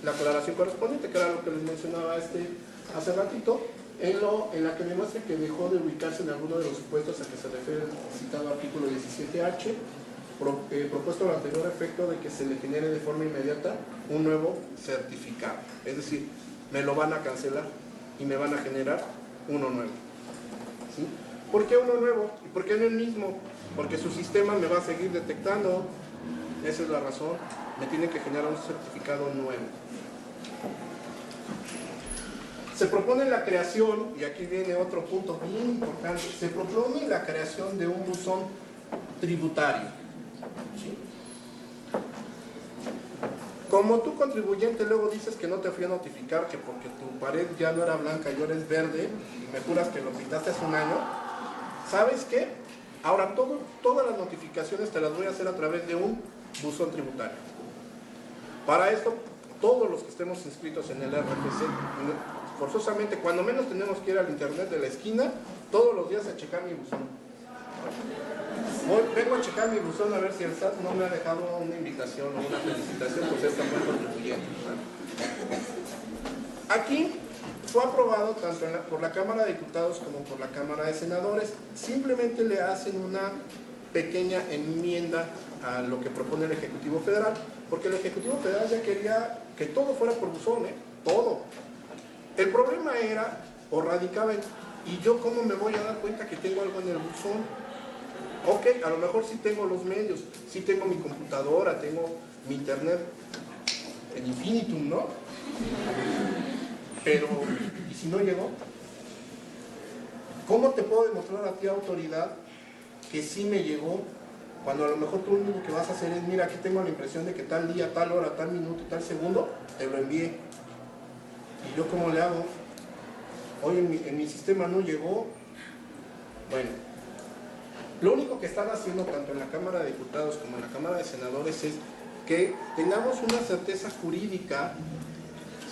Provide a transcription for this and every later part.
la aclaración correspondiente, que era lo que les mencionaba hace ratito, en la que demuestre que dejó de ubicarse en alguno de los supuestos a que se refiere el citado artículo 17H, propuesto al anterior efecto de que se le genere de forma inmediata un nuevo certificado. Es decir, me lo van a cancelar y me van a generar uno nuevo. ¿Sí? ¿Por qué uno nuevo? ¿Y por qué no el mismo? Porque su sistema me va a seguir detectando. Esa es la razón. Me tienen que generar un certificado nuevo. Se propone la creación, y aquí viene otro punto bien importante, se propone la creación de un buzón tributario. ¿Sí? Como tú, contribuyente, luego dices que no te fui a notificar, que porque tu pared ya no era blanca y ahora es verde, y me juras que lo pintaste hace un año, ¿sabes qué? Ahora todas las notificaciones te las voy a hacer a través de un buzón tributario. Para esto, todos los que estemos inscritos en el RFC, forzosamente, cuando menos tenemos que ir al internet de la esquina, todos los días a checar mi buzón. Vengo a checar mi buzón a ver si el SAT no me ha dejado una invitación o una felicitación por ser tan buen contribuyente. Aquí fue aprobado tanto por la Cámara de Diputados como por la Cámara de Senadores. Simplemente le hacen una pequeña enmienda a lo que propone el Ejecutivo Federal, porque el Ejecutivo Federal ya quería que todo fuera por buzón, todo. El problema era, o radicaba en, ¿y yo cómo me voy a dar cuenta que tengo algo en el buzón? Ok, a lo mejor sí tengo los medios, sí tengo mi computadora, tengo mi internet en infinitum, ¿no? Pero, ¿y si no llegó? ¿Cómo te puedo demostrar a ti, autoridad, que sí me llegó? Cuando a lo mejor tú lo único que vas a hacer es, mira, aquí tengo la impresión de que tal día, tal hora, tal minuto, tal segundo, te lo envié. ¿Y yo cómo le hago? Oye, en mi sistema no llegó. Bueno, lo único que están haciendo tanto en la Cámara de Diputados como en la Cámara de Senadores es que tengamos una certeza jurídica,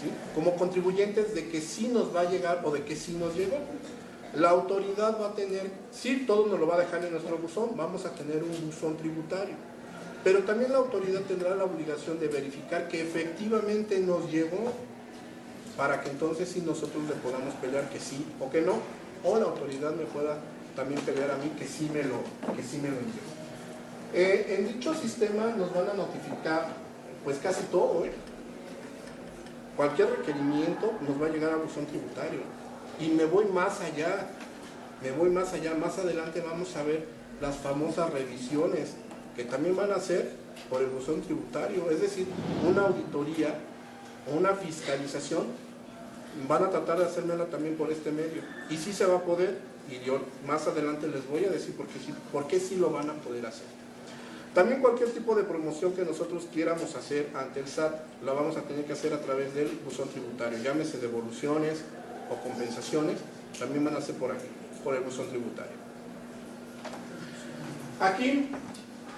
¿sí?, como contribuyentes, de que sí nos va a llegar o de que sí nos llegó. La autoridad va a tener, sí, todo nos lo va a dejar en nuestro buzón, vamos a tener un buzón tributario, pero también la autoridad tendrá la obligación de verificar que efectivamente nos llegó, para que entonces sí nosotros le podamos pelear que sí o que no, o la autoridad me pueda también pelear a mí que sí me lo envió. En dicho sistema nos van a notificar pues casi todo, Cualquier requerimiento nos va a llegar a buzón tributario. Y me voy más allá, más adelante vamos a ver las famosas revisiones que también van a hacer por el buzón tributario, es decir, una auditoría o una fiscalización, van a tratar de hacérmela también por este medio, y sí se va a poder, y yo más adelante les voy a decir por qué sí lo van a poder hacer. También cualquier tipo de promoción que nosotros quieramos hacer ante el SAT, la vamos a tener que hacer a través del buzón tributario, llámese devoluciones o compensaciones, también van a ser por aquí, por el buzón tributario. Aquí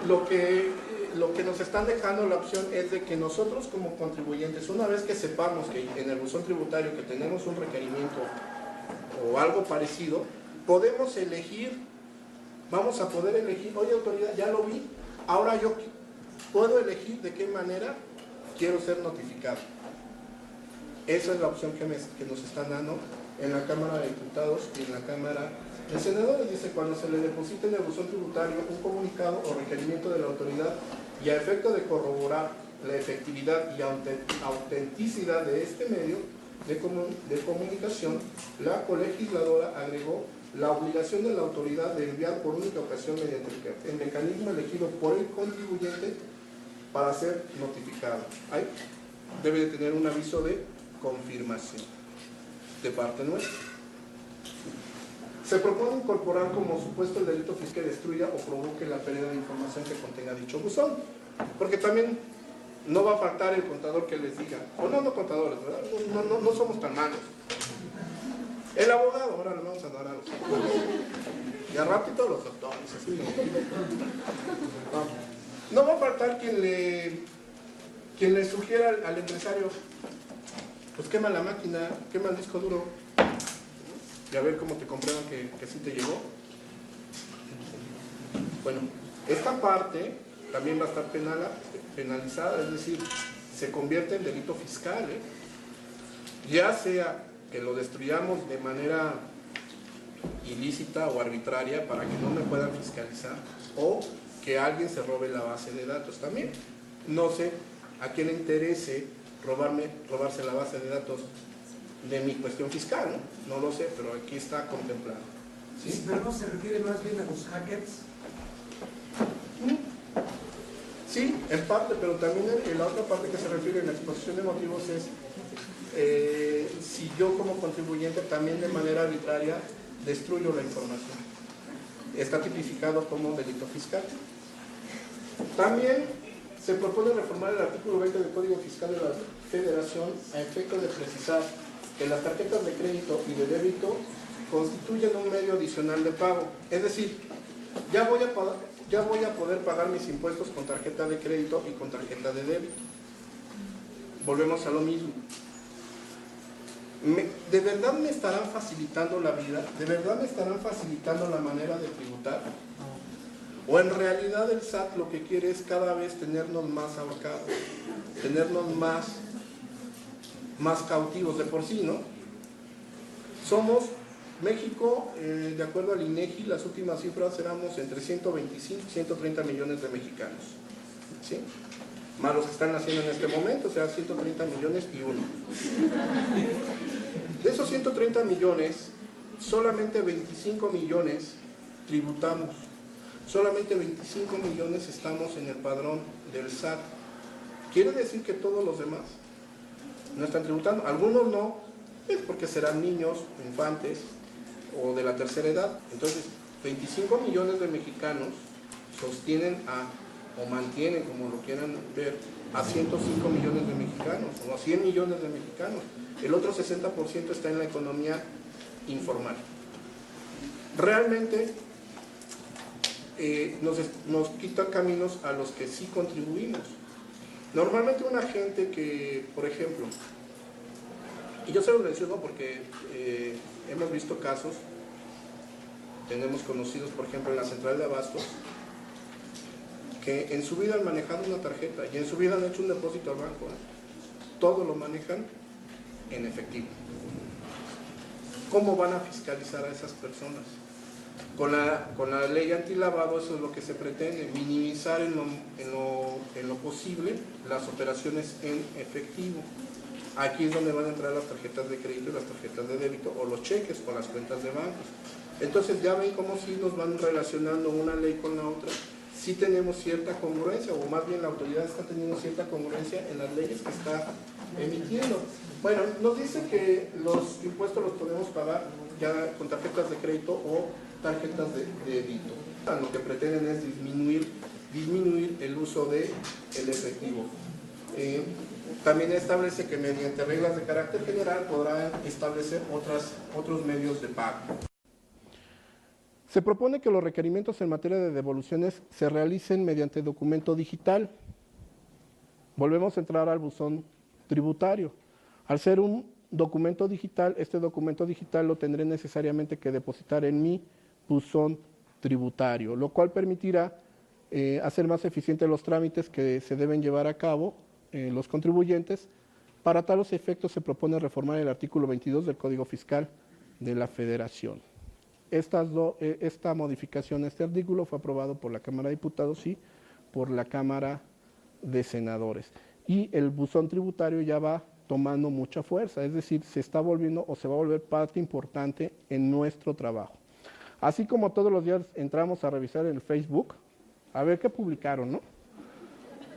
lo que nos están dejando la opción es de que nosotros como contribuyentes, una vez que sepamos que en el buzón tributario que tenemos un requerimiento o algo parecido, podemos elegir, vamos a poder elegir, oye, autoridad, ya lo vi, ahora yo puedo elegir de qué manera quiero ser notificado. Esa es la opción que nos están dando en la Cámara de Diputados y en la Cámara de Senadores. Dice, cuando se le deposite en el buzón tributario un comunicado o requerimiento de la autoridad y a efecto de corroborar la efectividad y autenticidad de este medio de comunicación, la colegisladora agregó la obligación de la autoridad de enviar por única ocasión mediante el mecanismo elegido por el contribuyente para ser notificado. Ahí debe de tener un aviso de confirmación de parte nuestra. Se propone incorporar como supuesto el delito fiscal que destruya o provoque la pérdida de información que contenga dicho buzón, porque también no va a faltar el contador que les diga, o no contadores, ¿verdad? No somos tan malos. El abogado, ahora le vamos a dar a los doctores. Y a ratito los doctores, así no va a faltar quien le sugiera al empresario, pues quema la máquina, quema el disco duro, y a ver cómo te comprueban que sí te llegó. Bueno, esta parte también va a estar penalizada, es decir, se convierte en delito fiscal, ¿eh? Ya sea que lo destruyamos de manera ilícita o arbitraria para que no me puedan fiscalizar, o que alguien se robe la base de datos también. No sé a quién le interese robarse la base de datos de mi cuestión fiscal, ¿no? No lo sé, pero aquí está contemplado. ¿Sí? Pero no se refiere más bien a los hackers. Sí, en parte, pero también en la otra parte que se refiere en la exposición de motivos es si yo como contribuyente también de manera arbitraria destruyo la información. Está tipificado como delito fiscal. También se propone reformar el artículo 20 del Código Fiscal de la Federación a efecto de precisar que las tarjetas de crédito y de débito constituyen un medio adicional de pago. Es decir, ya voy a poder pagar mis impuestos con tarjeta de crédito y con tarjeta de débito. Volvemos a lo mismo. ¿De verdad me estarán facilitando la vida? ¿De verdad me estarán facilitando la manera de tributar? ¿O en realidad el SAT lo que quiere es cada vez tenernos más ahorcados, tenernos más cautivos de por sí, ¿no? Somos, México, de acuerdo al INEGI, las últimas cifras éramos entre 125 y 130 millones de mexicanos, ¿sí? Más los que están naciendo en este momento, o sea, 130 millones y uno. De esos 130 millones, solamente 25 millones tributamos. Solamente 25 millones estamos en el padrón del SAT. ¿Quiere decir que todos los demás no están tributando? Algunos no, es porque serán niños, infantes o de la tercera edad. Entonces, 25 millones de mexicanos sostienen o mantienen, como lo quieran ver, a 105 millones de mexicanos o a 100 millones de mexicanos. El otro 60% está en la economía informal. Realmente nos quitan caminos a los que sí contribuimos. Normalmente una gente que, por ejemplo, y yo se lo menciono porque hemos visto casos, tenemos conocidos, por ejemplo, en la central de abastos, que en su vida han manejado una tarjeta y en su vida han hecho un depósito al banco, todo lo manejan en efectivo. ¿Cómo van a fiscalizar a esas personas? Con la ley antilavado eso es lo que se pretende, minimizar en lo posible las operaciones en efectivo. Aquí es donde van a entrar las tarjetas de crédito y las tarjetas de débito, o los cheques con las cuentas de bancos. Entonces ya ven cómo sí nos van relacionando una ley con la otra. Sí tenemos cierta congruencia, o más bien la autoridad está teniendo cierta congruencia en las leyes que está emitiendo. Bueno, nos dice que los impuestos los podemos pagar ya con tarjetas de crédito o tarjetas de débito. Lo que pretenden es disminuir el uso del efectivo. También establece que mediante reglas de carácter general podrán establecer otros medios de pago. Se propone que los requerimientos en materia de devoluciones se realicen mediante documento digital. Volvemos a entrar al buzón tributario. Al ser un documento digital, este documento digital lo tendré necesariamente que depositar en mi buzón tributario, lo cual permitirá hacer más eficientes los trámites que se deben llevar a cabo los contribuyentes. Para tales efectos se propone reformar el artículo 22 del Código Fiscal de la Federación. Esta modificación, este artículo fue aprobado por la Cámara de Diputados y por la Cámara de Senadores. Y el buzón tributario ya va tomando mucha fuerza, es decir, se está volviendo o se va a volver parte importante en nuestro trabajo. Así como todos los días entramos a revisar el Facebook, a ver qué publicaron, ¿no?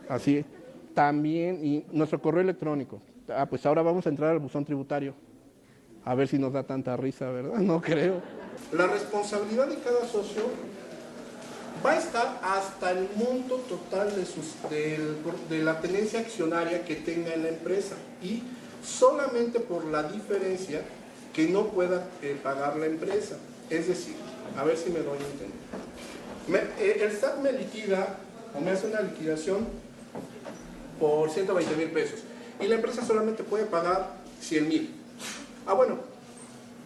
Así, también, y nuestro correo electrónico. Pues ahora vamos a entrar al buzón tributario. A ver si nos da tanta risa, ¿verdad? No creo. La responsabilidad de cada socio va a estar hasta el monto total de la tenencia accionaria que tenga en la empresa, y solamente por la diferencia que no pueda pagar la empresa. Es decir, a ver si me doy a entender. El SAT me liquida o me hace una liquidación por 120,000 pesos y la empresa solamente puede pagar 100,000. Bueno,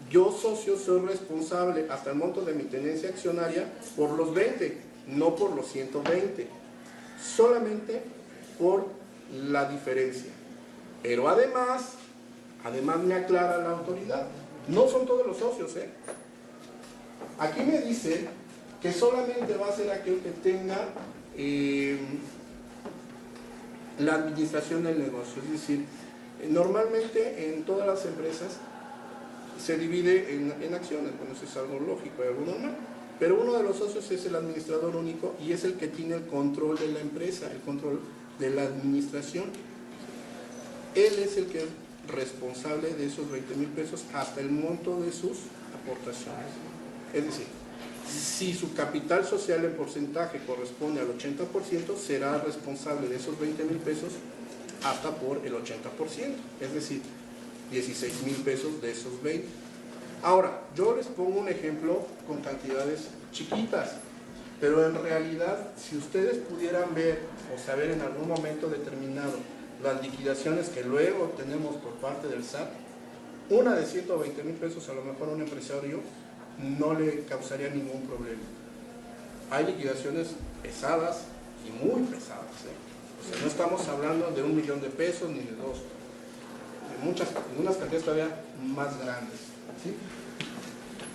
yo socio soy responsable hasta el monto de mi tenencia accionaria por los 20, no por los 120, solamente por la diferencia. Pero además me aclara la autoridad, no son todos los socios, ¿eh? Aquí me dice que solamente va a ser aquel que tenga la administración del negocio, es decir, normalmente en todas las empresas se divide en acciones, bueno, eso es algo lógico y algo normal, pero uno de los socios es el administrador único y es el que tiene el control de la empresa, el control de la administración. Él es el que es responsable de esos 20,000 pesos hasta el monto de sus aportaciones. Es decir, si su capital social en porcentaje corresponde al 80%, será responsable de esos 20,000 pesos hasta por el 80%, es decir, 16,000 pesos de esos 20. Ahora, yo les pongo un ejemplo con cantidades chiquitas, pero en realidad, si ustedes pudieran ver o saber en algún momento determinado las liquidaciones que luego tenemos por parte del SAT, una de 120,000 pesos a lo mejor a un empresario no le causaría ningún problema. Hay liquidaciones pesadas y muy pesadas, ¿eh? O sea, no estamos hablando de 1,000,000 de pesos ni de 2, de unas cantidades todavía más grandes, ¿sí?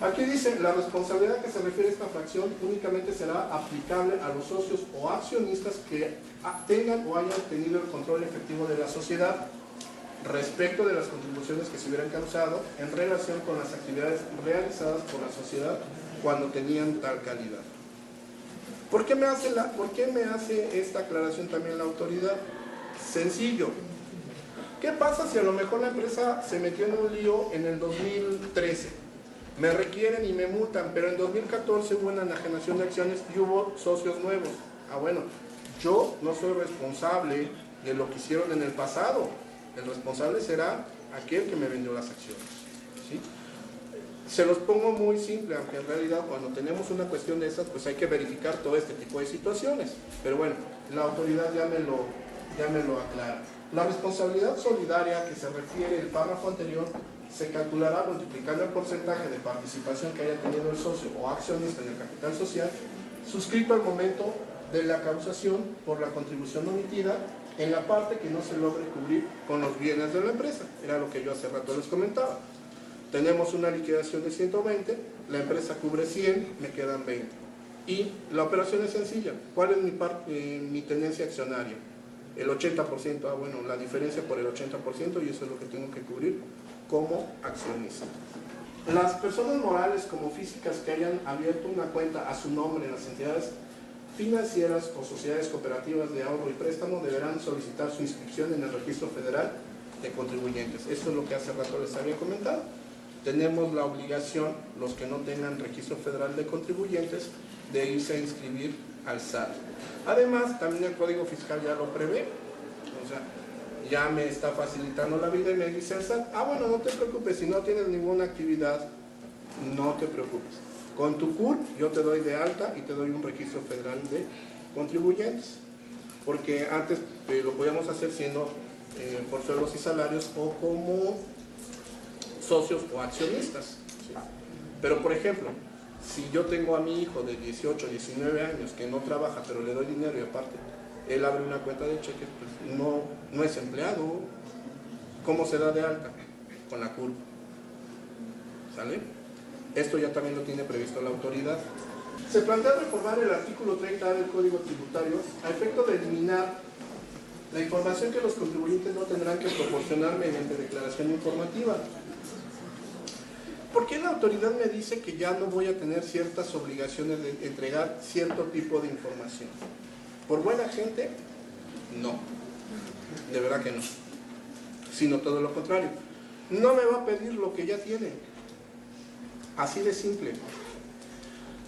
Aquí dice, la responsabilidad que se refiere a esta fracción únicamente será aplicable a los socios o accionistas que tengan o hayan tenido el control efectivo de la sociedad respecto de las contribuciones que se hubieran causado en relación con las actividades realizadas por la sociedad cuando tenían tal calidad. ¿Por qué me hace esta aclaración también la autoridad? Sencillo. ¿Qué pasa si a lo mejor la empresa se metió en un lío en el 2013? Me requieren y me multan, pero en 2014 hubo una enajenación de acciones y hubo socios nuevos. Ah, bueno, yo no soy responsable de lo que hicieron en el pasado. El responsable será aquel que me vendió las acciones, ¿sí? Se los pongo muy simple, aunque en realidad cuando tenemos una cuestión de esas, pues hay que verificar todo este tipo de situaciones. Pero bueno, la autoridad ya me lo aclara. La responsabilidad solidaria que se refiere el párrafo anterior se calculará multiplicando el porcentaje de participación que haya tenido el socio o accionista en el capital social suscrito al momento de la causación por la contribución omitida en la parte que no se logre cubrir con los bienes de la empresa. Era lo que yo hace rato les comentaba. Tenemos una liquidación de 120, la empresa cubre 100, me quedan 20. Y la operación es sencilla. ¿Cuál es mi tenencia accionaria? El 80%, bueno, la diferencia por el 80% y eso es lo que tengo que cubrir como accionista. Las personas morales como físicas que hayan abierto una cuenta a su nombre en las entidades financieras o sociedades cooperativas de ahorro y préstamo deberán solicitar su inscripción en el Registro Federal de Contribuyentes. Esto es lo que hace rato les había comentado. Tenemos la obligación, los que no tengan Registro Federal de Contribuyentes, de irse a inscribir al SAT. Además, también el Código Fiscal ya lo prevé. O sea, ya me está facilitando la vida y me dice el SAT, bueno, no te preocupes, si no tienes ninguna actividad, no te preocupes. Con tu CUR yo te doy de alta y te doy un registro federal de contribuyentes. Porque antes lo podíamos hacer siendo por sueldos y salarios o como socios o accionistas, ¿sí? Pero por ejemplo, si yo tengo a mi hijo de 18, 19 años que no trabaja, pero le doy dinero y aparte él abre una cuenta de cheques, pues no es empleado. ¿Cómo se da de alta? Con la CUR. ¿Sale? Esto ya también lo tiene previsto la autoridad. Se plantea reformar el artículo 30A del Código Tributario a efecto de eliminar la información que los contribuyentes no tendrán que proporcionar mediante declaración informativa. ¿Por qué la autoridad me dice que ya no voy a tener ciertas obligaciones de entregar cierto tipo de información? ¿Por buena gente? No, de verdad que no, sino todo lo contrario. No me va a pedir lo que ya tiene, así de simple.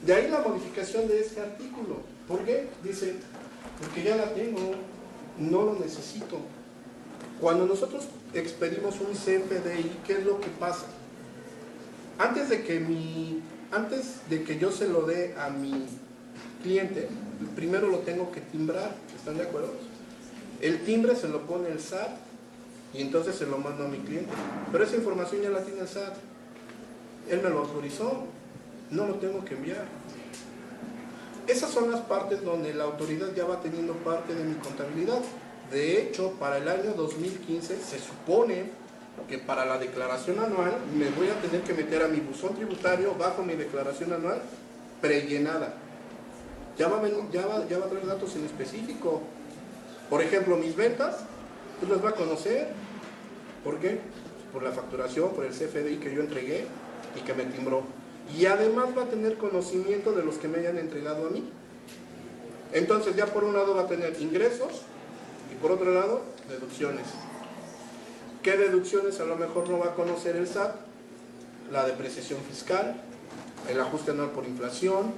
De ahí la modificación de este artículo. ¿Por qué? Dice, porque ya la tengo, no lo necesito. Cuando nosotros expedimos un CFDI, ¿qué es lo que pasa? Antes de que yo se lo dé a mi cliente, primero lo tengo que timbrar, ¿están de acuerdo? El timbre se lo pone el SAT y entonces se lo mando a mi cliente. Pero esa información ya la tiene el SAT. Él me lo autorizó, no lo tengo que enviar. Esas son las partes donde la autoridad ya va teniendo parte de mi contabilidad. De hecho, para el año 2015 se supone que para la declaración anual me voy a tener que meter a mi buzón tributario bajo mi declaración anual prellenada. Ya va a traer datos en específico. Por ejemplo, mis ventas, tú las vas a conocer. ¿Por qué? Por la facturación, por el CFDI que yo entregué y que me timbró. Y además va a tener conocimiento de los que me hayan entregado a mí. Entonces ya por un lado va a tener ingresos y por otro lado deducciones. ¿Qué deducciones a lo mejor no va a conocer el SAT? La depreciación fiscal, el ajuste anual por inflación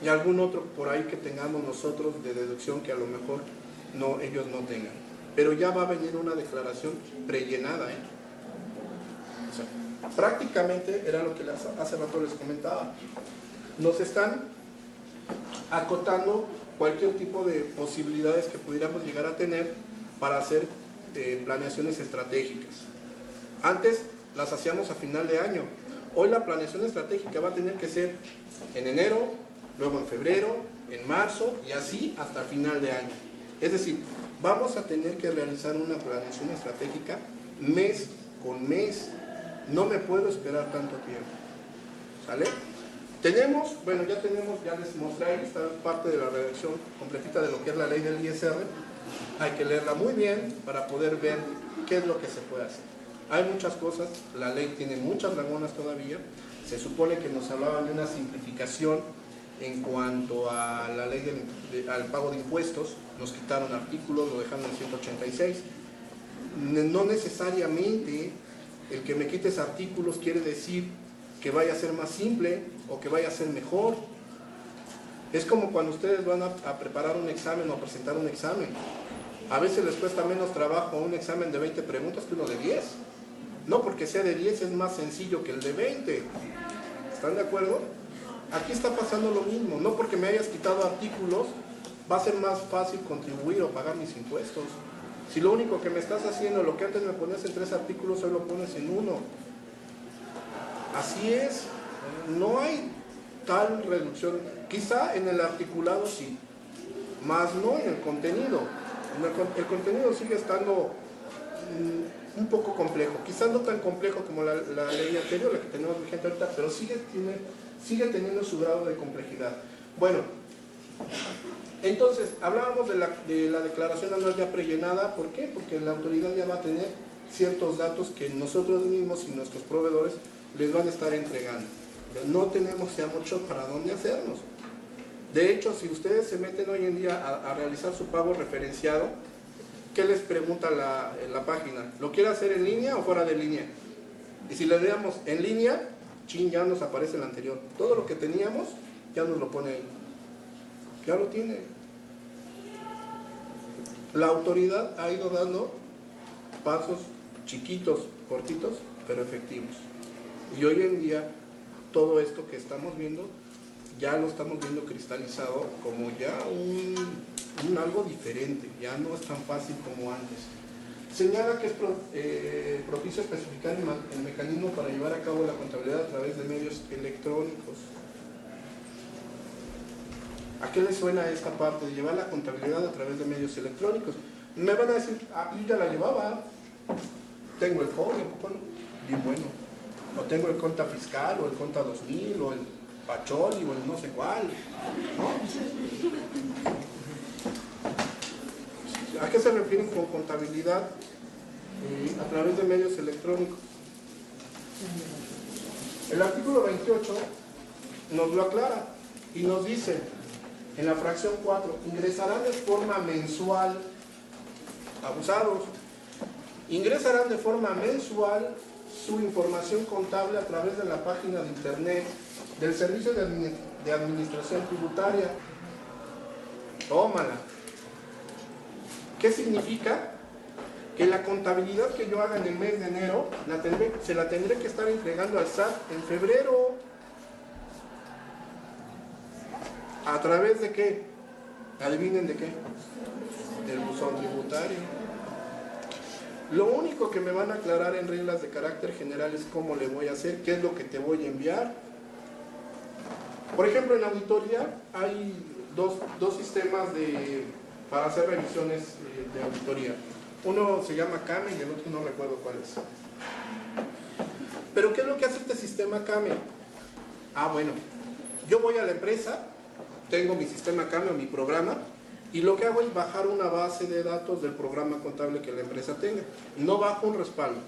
y algún otro por ahí que tengamos nosotros de deducción que a lo mejor no, ellos no tengan. Pero ya va a venir una declaración prellenada, O sea, prácticamente era lo que hace rato les comentaba. Nos están acotando cualquier tipo de posibilidades que pudiéramos llegar a tener para hacer planeaciones estratégicas. Antes las hacíamos a final de año. Hoy la planeación estratégica va a tener que ser en enero, luego en febrero, en marzo y así hasta final de año. Es decir, vamos a tener que realizar una planeación estratégica mes con mes. No me puedo esperar tanto tiempo. ¿Sale? Tenemos, bueno, ya les mostré ahí, está parte de la redacción completita de lo que es la ley del ISR. Hay que leerla muy bien para poder ver qué es lo que se puede hacer. Hay muchas cosas, la ley tiene muchas lagunas todavía. Se supone que nos hablaban de una simplificación en cuanto a la ley al pago de impuestos. Nos quitaron artículos, lo dejaron en 186. No necesariamente el que me quites artículos quiere decir que vaya a ser más simple o que vaya a ser mejor. Es como cuando ustedes van a preparar un examen o a presentar un examen. A veces les cuesta menos trabajo un examen de 20 preguntas que uno de 10. No porque sea de 10 es más sencillo que el de 20. ¿Están de acuerdo? Aquí está pasando lo mismo. No porque me hayas quitado artículos va a ser más fácil contribuir o pagar mis impuestos. Si lo único que me estás haciendo, lo que antes me ponías en 3 artículos, hoy lo pones en 1. Así es. No hay tal reducción. Quizá en el articulado sí, más no en el contenido. El contenido sigue estando un poco complejo. Quizá no tan complejo como la ley anterior, la que tenemos vigente ahorita, pero sigue teniendo su grado de complejidad. Bueno, entonces, hablábamos de la declaración anual ya prellenada. ¿Por qué? Porque la autoridad ya va a tener ciertos datos que nosotros mismos y nuestros proveedores les van a estar entregando. No tenemos ya mucho para dónde hacernos. De hecho, si ustedes se meten hoy en día a realizar su pago referenciado, ¿qué les pregunta la página? ¿Lo quiere hacer en línea o fuera de línea? Y si le damos en línea, ya nos aparece el anterior. Todo lo que teníamos ya nos lo pone ahí. Ya lo tiene. La autoridad ha ido dando pasos chiquitos, cortitos, pero efectivos. Y hoy en día, todo esto que estamos viendo, ya lo estamos viendo cristalizado como ya un algo diferente, ya no es tan fácil como antes. Señala que es propicio especificar el mecanismo para llevar a cabo la contabilidad a través de medios electrónicos. ¿A qué le suena esta parte de llevar la contabilidad a través de medios electrónicos? Me van a decir, yo ya la llevaba, tengo el código, bien bueno, o tengo el conta fiscal, o el conta 2000, o el Pacholi, o el no sé cuál, ¿no? ¿A qué se refieren con contabilidad a través de medios electrónicos? El artículo 28 nos lo aclara y nos dice, en la fracción 4, ingresarán de forma mensual, abusados, ingresarán de forma mensual su información contable a través de la página de internet del Servicio de Administración Tributaria. Tómala. ¿Qué significa? Que la contabilidad que yo haga en el mes de enero se la tendré que estar entregando al SAT en febrero. ¿A través de qué? ¿Adivinen de qué? Del buzón tributario. Lo único que me van a aclarar en reglas de carácter general es cómo le voy a hacer, qué es lo que te voy a enviar. Por ejemplo, en auditoría hay dos sistemas de para hacer revisiones de auditoría. Uno se llama CAME y el otro no recuerdo cuál es. Pero ¿qué es lo que hace este sistema CAME? Bueno, yo voy a la empresa, tengo mi sistema CAME o mi programa, y lo que hago es bajar una base de datos del programa contable que la empresa tenga. No bajo un respaldo,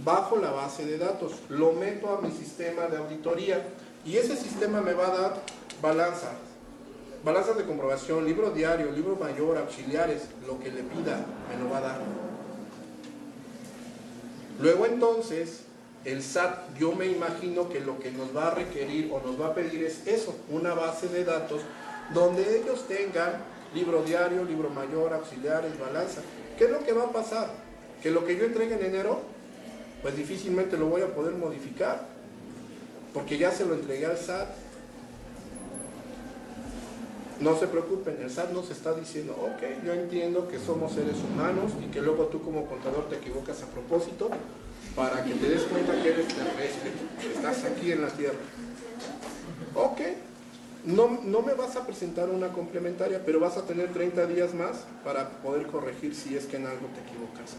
bajo la base de datos, lo meto a mi sistema de auditoría y ese sistema me va a dar balanzas de comprobación, libro diario, libro mayor, auxiliares, lo que le pida me lo va a dar. Luego entonces el SAT, yo me imagino que lo que nos va a requerir o nos va a pedir es eso, una base de datos donde ellos tengan libro diario, libro mayor, auxiliares, balanza. ¿Qué es lo que va a pasar? Que lo que yo entregue en enero, pues difícilmente lo voy a poder modificar, porque ya se lo entregué al SAT. No se preocupen, el SAT nos está diciendo, ok, yo entiendo que somos seres humanos y que luego tú como contador te equivocas a propósito para que te des cuenta que eres terrestre, que estás aquí en la tierra. Ok, no me vas a presentar una complementaria, pero vas a tener 30 días más para poder corregir si es que en algo te equivocas.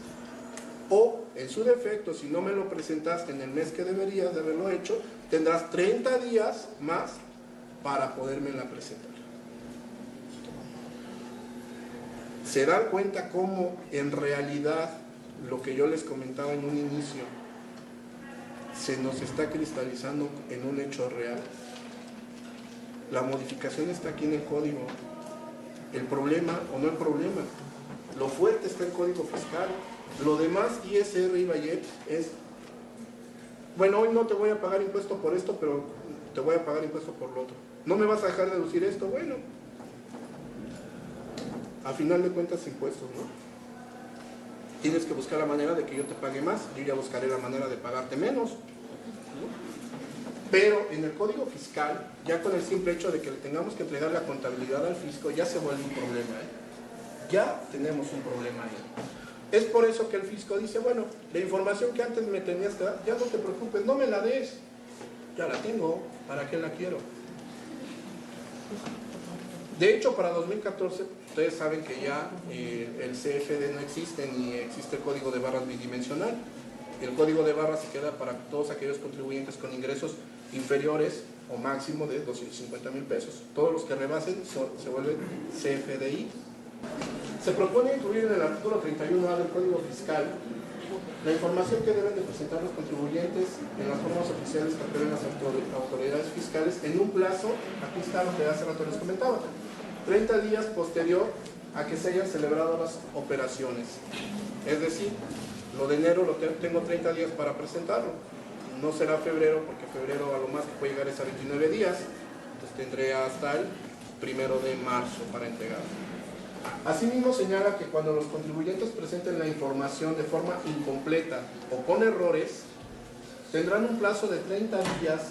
O, en su defecto, si no me lo presentaste en el mes que deberías de haberlo hecho, tendrás 30 días más para podérmela presentar. Se dan cuenta cómo en realidad lo que yo les comentaba en un inicio se nos está cristalizando en un hecho real. La modificación está aquí en el código. El problema, o no el problema, lo fuerte está en el código fiscal. Lo demás, ISR y IVA es, bueno, hoy no te voy a pagar impuesto por esto, pero te voy a pagar impuesto por lo otro. ¿No me vas a dejar deducir esto? Bueno, a final de cuentas impuestos, ¿no? Tienes que buscar la manera de que yo te pague más, yo ya buscaré la manera de pagarte menos, ¿no? Pero en el código fiscal, ya con el simple hecho de que le tengamos que entregar la contabilidad al fisco, ya se vuelve un problema, ¿eh? Ya tenemos un problema ahí. Es por eso que el fisco dice, bueno, la información que antes me tenías que dar, ya no te preocupes, no me la des, ya la tengo, ¿para qué la quiero? De hecho, para 2014, ustedes saben que ya el CFD no existe, ni existe el código de barras bidimensional. El código de barras se queda para todos aquellos contribuyentes con ingresos inferiores o máximo de 250,000 pesos. Todos los que rebasen se vuelven CFDI. Se propone incluir en el artículo 31A del Código Fiscal la información que deben de presentar los contribuyentes en las formas oficiales que aprueben las autoridades fiscales en un plazo, aquí está lo que hace rato les comentaba, 30 días posterior a que se hayan celebrado las operaciones. Es decir, lo de enero lo tengo 30 días para presentarlo. No será febrero, porque febrero a lo más que puede llegar es a 29 días. Entonces tendré hasta el 1 de marzo para entregarlo. Asimismo señala que cuando los contribuyentes presenten la información de forma incompleta o con errores, tendrán un plazo de 30 días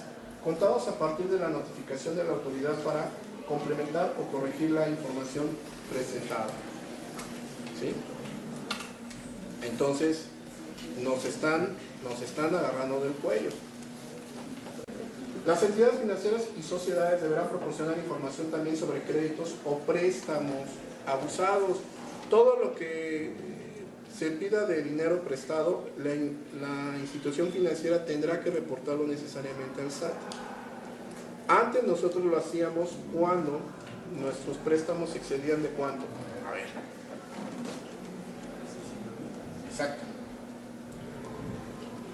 contados a partir de la notificación de la autoridad para complementar o corregir la información presentada. ¿Sí? Entonces, nos están agarrando del cuello. Las entidades financieras y sociedades deberán proporcionar información también sobre créditos o préstamos abusados. Todo lo que se pida de dinero prestado, la institución financiera tendrá que reportarlo necesariamente al SAT. Antes nosotros lo hacíamos cuando nuestros préstamos excedían de ¿cuánto? A ver. Exacto.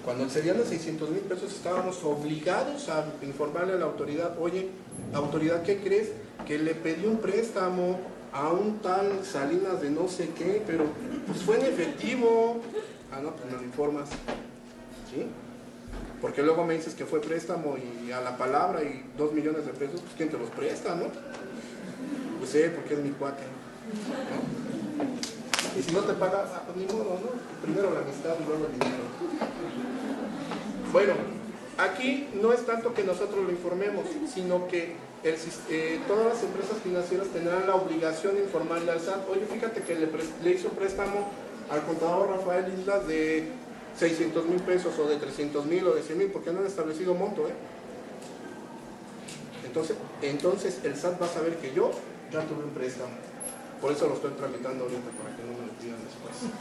Cuando excedían de 600,000 pesos estábamos obligados a informarle a la autoridad, oye, autoridad, ¿qué crees? Que le pedí un préstamo a un tal Salinas de no sé qué, pero pues fue en efectivo. Ah, no, pues me lo informas. ¿Sí? Porque luego me dices que fue préstamo y a la palabra y 2 millones de pesos, pues ¿quién te los presta, no? Pues porque es mi cuate, ¿no? Y si no te pagas, pues ni modo, ¿no? Primero la amistad y luego el dinero. Bueno, aquí no es tanto que nosotros lo informemos, sino que todas las empresas financieras tendrán la obligación de informarle al SAT, oye, fíjate que le hizo préstamo al contador Rafael Islas de 600,000 pesos o de 300,000 o de 100,000, porque no han establecido monto, ¿eh? Entonces el SAT va a saber que yo ya tuve un préstamo. Por eso lo estoy tramitando ahorita, para que no me lo pidan después.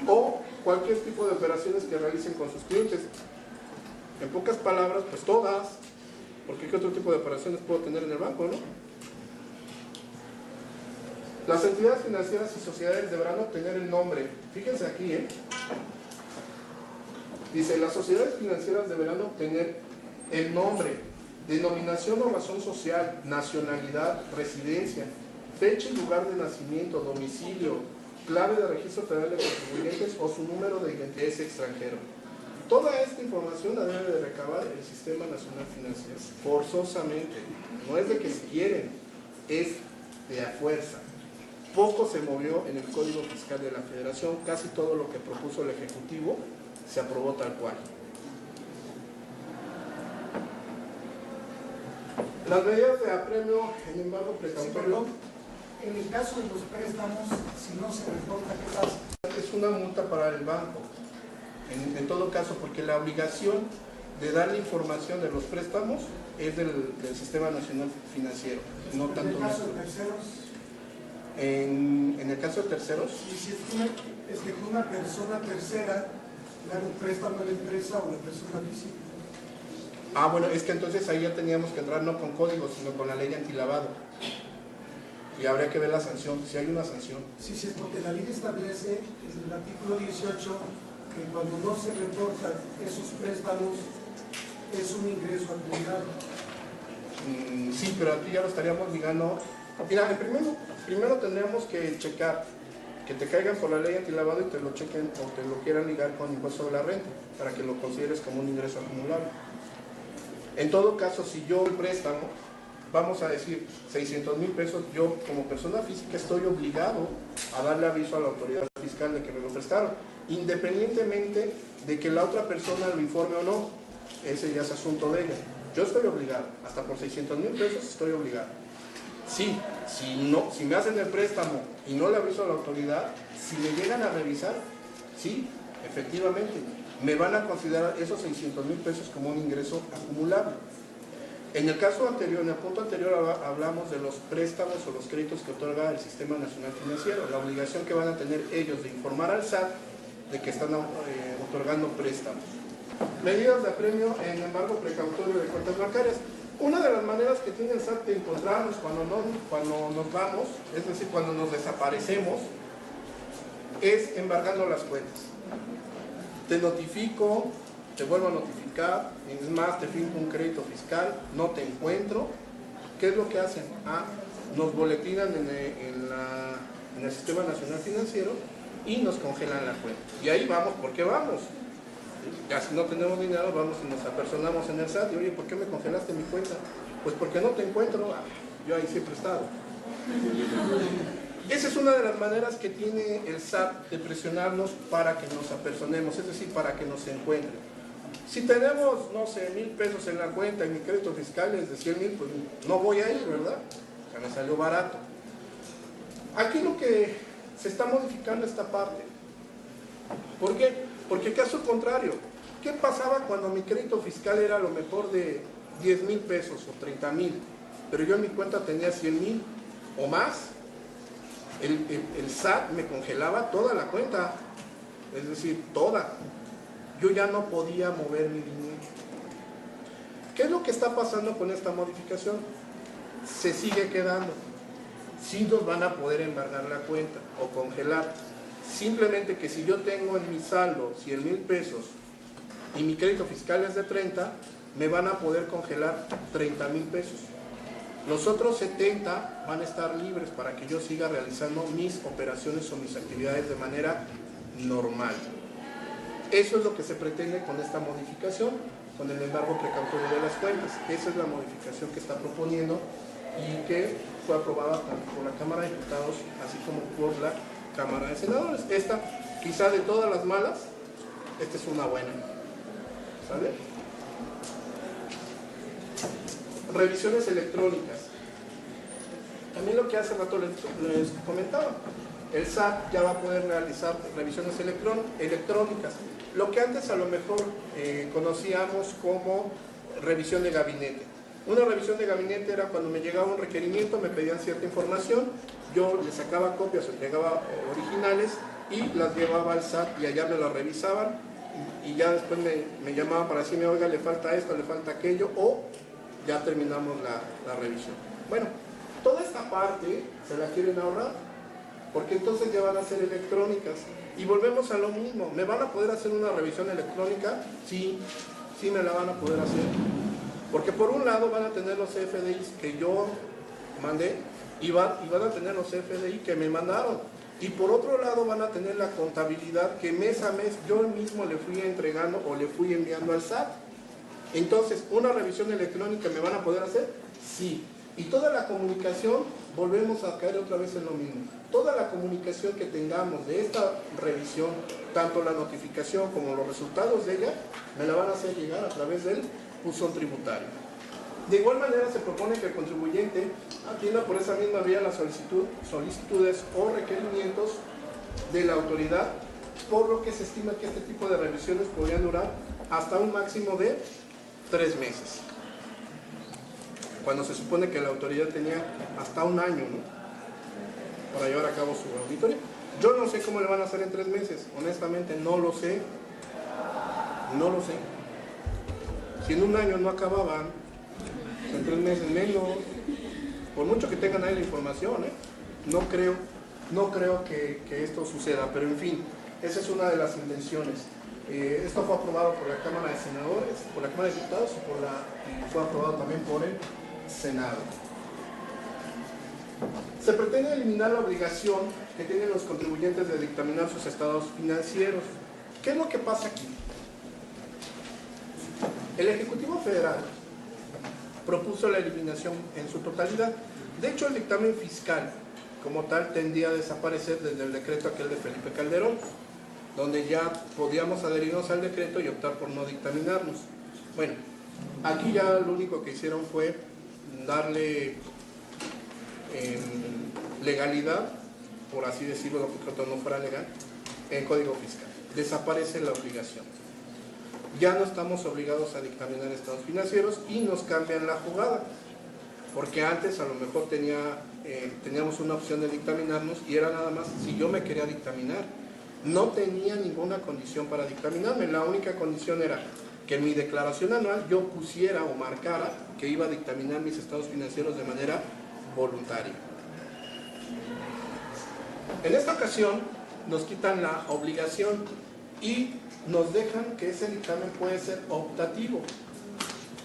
O cualquier tipo de operaciones que realicen con sus clientes. En pocas palabras, pues todas. Porque ¿qué otro tipo de operaciones puedo tener en el banco, no? Las entidades financieras y sociedades deberán obtener el nombre. Fíjense aquí, dice, las sociedades financieras deberán obtener el nombre, denominación o razón social, nacionalidad, residencia, fecha y lugar de nacimiento, domicilio, clave de registro federal de contribuyentes o su número de identidad extranjero. Toda esta información la debe de recabar el Sistema Nacional Financiero, forzosamente. No es de que si quieren, es de a fuerza. Poco se movió en el Código Fiscal de la Federación, casi todo lo que propuso el Ejecutivo se aprobó tal cual. Las medidas de apremio en embargo precautorio. En el caso de los préstamos, si no se reporta, ¿qué pasa? Es una multa para el banco, en todo caso, porque la obligación de darle información de los préstamos es del Sistema Nacional Financiero, no tanto. En el caso de terceros. En el caso de terceros. Y si es que una persona tercera da un préstamo a la empresa o la persona física. Ah, bueno, es que entonces ahí ya teníamos que entrar no con código, sino con la ley antilavado. Y habría que ver la sanción, si hay una sanción. Sí, sí, porque la ley establece, en el artículo 18, que cuando no se reportan esos préstamos, es un ingreso acumulado. Sí, pero aquí ya lo estaríamos ligando. Mira, primero tendríamos que checar que te caigan por la ley antilavado y te lo chequen o te lo quieran ligar con impuesto sobre la renta, para que lo consideres como un ingreso acumulable. En todo caso, si yo el préstamo, vamos a decir 600,000 pesos, yo como persona física estoy obligado a darle aviso a la autoridad fiscal de que me lo prestaron, independientemente de que la otra persona lo informe o no. Ese ya es asunto de ella. Yo estoy obligado, hasta por 600,000 pesos estoy obligado. Sí, si me hacen el préstamo y no le aviso a la autoridad, si me llegan a revisar, sí, efectivamente, me van a considerar esos 600,000 pesos como un ingreso acumulable. En el caso anterior, en el punto anterior, hablamos de los préstamos o los créditos que otorga el Sistema Nacional Financiero, la obligación que van a tener ellos de informar al SAT de que están otorgando préstamos. Medidas de apremio en embargo precautorio de cuentas bancarias. Una de las maneras que tiene el SAT de encontrarnos cuando nos vamos, es decir, cuando nos desaparecemos, es embargando las cuentas. Te notifico, te vuelvo a notificar, es más, te finco un crédito fiscal, no te encuentro. ¿Qué es lo que hacen? Nos boletinan en el Sistema Nacional Financiero y nos congelan la cuenta. Y ahí vamos, ¿por qué vamos? Ya si no tenemos dinero, vamos y nos apersonamos en el SAT y, oye, ¿por qué me congelaste mi cuenta? Pues porque no te encuentro. Yo ahí siempre he estado. Esa es una de las maneras que tiene el SAT de presionarnos para que nos apersonemos, es decir, para que nos encuentren. Si tenemos, no sé, 1,000 pesos en la cuenta y mi crédito fiscal es de 100,000, pues no voy a ir, ¿verdad? O sea, me salió barato. Aquí lo que se está modificando esta parte. ¿Por qué? Porque caso contrario, ¿qué pasaba cuando mi crédito fiscal era a lo mejor de 10,000 pesos o 30,000? Pero yo en mi cuenta tenía 100,000 o más. El SAT me congelaba toda la cuenta, es decir, toda. Yo ya no podía mover mi dinero. ¿Qué es lo que está pasando con esta modificación? Se sigue quedando. Sí nos van a poder embargar la cuenta o congelar. Simplemente que si yo tengo en mi saldo 100,000 pesos y mi crédito fiscal es de 30, me van a poder congelar 30,000 pesos. Los otros 70 van a estar libres para que yo siga realizando mis operaciones o mis actividades de manera normal. Eso es lo que se pretende con esta modificación, con el embargo precautorio de las cuentas. Esa es la modificación que está proponiendo y que fue aprobada tanto por la Cámara de Diputados así como por la Cámara de Senadores. Esta, quizá de todas las malas, esta es una buena. ¿Sale? Revisiones electrónicas. También lo que hace rato les comentaba, el SAT ya va a poder realizar revisiones electrónicas. Lo que antes a lo mejor conocíamos como revisión de gabinete. Una revisión de gabinete era cuando me llegaba un requerimiento, me pedían cierta información, yo le sacaba copias, entregaba originales y las llevaba al SAT y allá me las revisaban y ya después me llamaban para decirme, oiga, le falta esto, le falta aquello, o ya terminamos la revisión. Bueno, toda esta parte se la quieren ahorrar, porque entonces ya van a ser electrónicas. Y volvemos a lo mismo, ¿me van a poder hacer una revisión electrónica? Sí, sí me la van a poder hacer. Porque por un lado van a tener los CFDIs que yo mandé y van a tener los CFDI que me mandaron. Y por otro lado van a tener la contabilidad que mes a mes yo mismo le fui entregando o le fui enviando al SAT. Entonces, ¿una revisión electrónica me van a poder hacer? Sí. Y toda la comunicación, volvemos a caer otra vez en lo mismo. Toda la comunicación que tengamos de esta revisión, tanto la notificación como los resultados de ella, me la van a hacer llegar a través del buzón tributario. De igual manera se propone que el contribuyente atienda por esa misma vía las solicitudes o requerimientos de la autoridad, por lo que se estima que este tipo de revisiones podrían durar hasta un máximo de 3 meses. Cuando se supone que la autoridad tenía hasta un año, ¿no?, para llevar a cabo su auditoría. Yo no sé cómo le van a hacer en 3 meses, honestamente no lo sé. No lo sé. Si en un año no acababan, en 3 meses menos, por mucho que tengan ahí la información, no creo que esto suceda, pero en fin, esa es una de las intenciones. Esto fue aprobado por la Cámara de Senadores, por la Cámara de Diputados y fue aprobado también por el Senado. Se pretende eliminar la obligación que tienen los contribuyentes de dictaminar sus estados financieros. ¿Qué es lo que pasa aquí? El Ejecutivo Federal propuso la eliminación en su totalidad. De hecho, el dictamen fiscal como tal tendía a desaparecer desde el decreto aquel de Felipe Calderón, donde ya podíamos adherirnos al decreto y optar por no dictaminarnos. Bueno, aquí ya lo único que hicieron fue darle legalidad, por así decirlo, lo que otro no fuera legal, en Código Fiscal. Desaparece la obligación. Ya no estamos obligados a dictaminar estados financieros y nos cambian la jugada, porque antes a lo mejor teníamos una opción de dictaminarnos y era nada más si yo me quería dictaminar. No tenía ninguna condición para dictaminarme, la única condición era que en mi declaración anual yo pusiera o marcara que iba a dictaminar mis estados financieros de manera voluntaria. En esta ocasión nos quitan la obligación y nos dejan que ese dictamen puede ser optativo.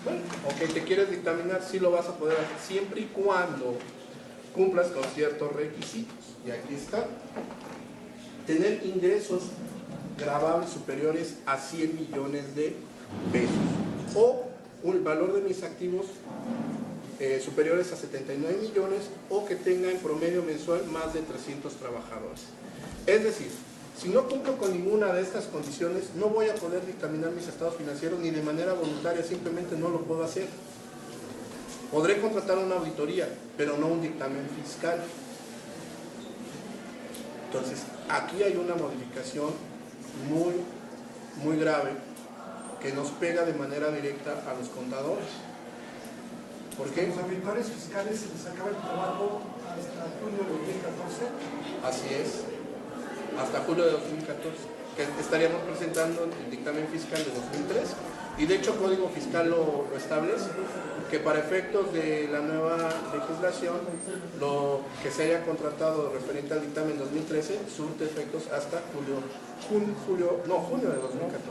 Bueno, ok, te quieres dictaminar, sí lo vas a poder hacer siempre y cuando cumplas con ciertos requisitos. Y aquí está. Tener ingresos gravables superiores a 100 millones de pesos o el valor de mis activos superiores a 79 millones o que tenga en promedio mensual más de 300 trabajadores. Es decir, si no cumplo con ninguna de estas condiciones, no voy a poder dictaminar mis estados financieros ni de manera voluntaria, simplemente no lo puedo hacer. Podré contratar una auditoría, pero no un dictamen fiscal. Entonces, aquí hay una modificación muy grave que nos pega de manera directa a los contadores. ¿Por qué? Los auditores fiscales se les acaba el trabajo hasta junio de 2014. Así es, hasta julio de 2014, que estaríamos presentando el dictamen fiscal de 2003, y de hecho Código Fiscal lo establece, que para efectos de la nueva legislación, lo que se haya contratado referente al dictamen 2013 surte efectos hasta junio de 2014.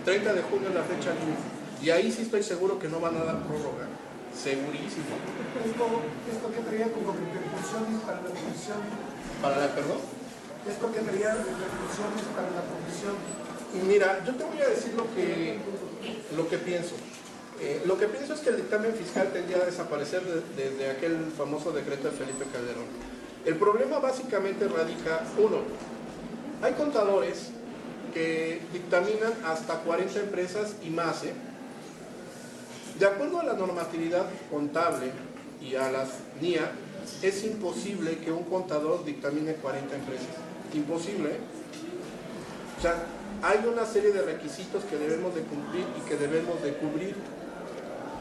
30 de junio es la fecha límite. Y ahí sí estoy seguro que no van a dar prórroga. Segurísimo. ¿Esto qué traía como repercusiones para la profesión? ¿Para la perdón? ¿Esto qué traía repercusiones para la profesión? Y mira, yo te voy a decir lo que pienso. Lo que pienso es que el dictamen fiscal tendría a desaparecer desde aquel famoso decreto de Felipe Calderón. El problema básicamente radica, uno, hay contadores que dictaminan hasta 40 empresas y más, De acuerdo a la normatividad contable y a las NIA, es imposible que un contador dictamine 40 empresas. Imposible, O sea, hay una serie de requisitos que debemos de cumplir y que debemos de cubrir.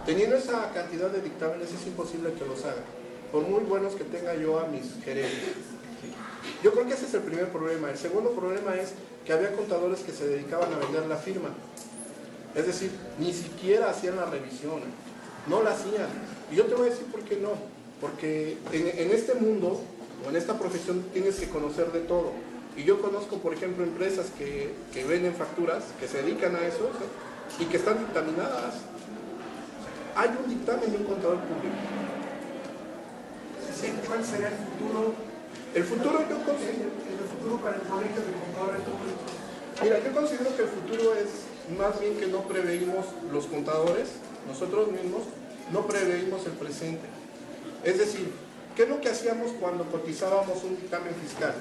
Teniendo esa cantidad de dictámenes es imposible que los haga, por muy buenos que tenga yo a mis gerentes. Yo creo que ese es el primer problema. El segundo problema es que había contadores que se dedicaban a vender la firma. Es decir, ni siquiera hacían la revisión, no la hacían. Y yo te voy a decir por qué no. Porque en este mundo, o en esta profesión, tienes que conocer de todo. Y yo conozco, por ejemplo, empresas que venden facturas, que se dedican a eso, ¿sí? Y que están dictaminadas. Hay un dictamen de un contador público. ¿Cuál será el futuro? El futuro yo considero... El futuro para el colegio de contadores públicos. Mira, yo considero que el futuro es más bien que no preveímos los contadores, nosotros mismos, no preveímos el presente. Es decir, ¿qué es lo que hacíamos cuando cotizábamos un dictamen fiscal?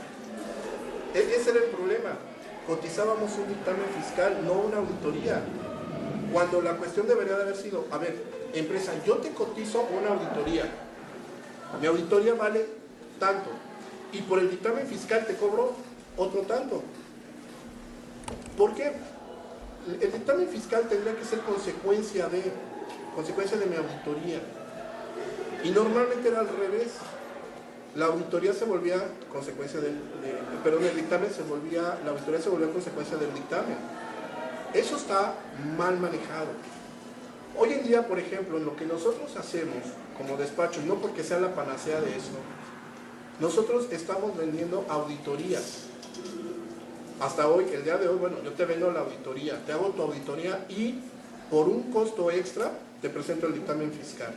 Ese era el problema. Cotizábamos un dictamen fiscal, no una auditoría. Cuando la cuestión debería de haber sido, a ver, empresa, yo te cotizo una auditoría. Mi auditoría vale tanto. Y por el dictamen fiscal te cobro otro tanto. ¿Por qué? El dictamen fiscal tendría que ser consecuencia de mi auditoría. Y normalmente era al revés. La auditoría se volvía consecuencia el dictamen se volvía, la auditoría se volvía consecuencia del dictamen. Eso está mal manejado. Hoy en día, por ejemplo, en lo que nosotros hacemos como despacho, no porque sea la panacea de eso, nosotros estamos vendiendo auditorías. Hasta hoy, el día de hoy, bueno, yo te vendo la auditoría, te hago tu auditoría y por un costo extra te presento el dictamen fiscal.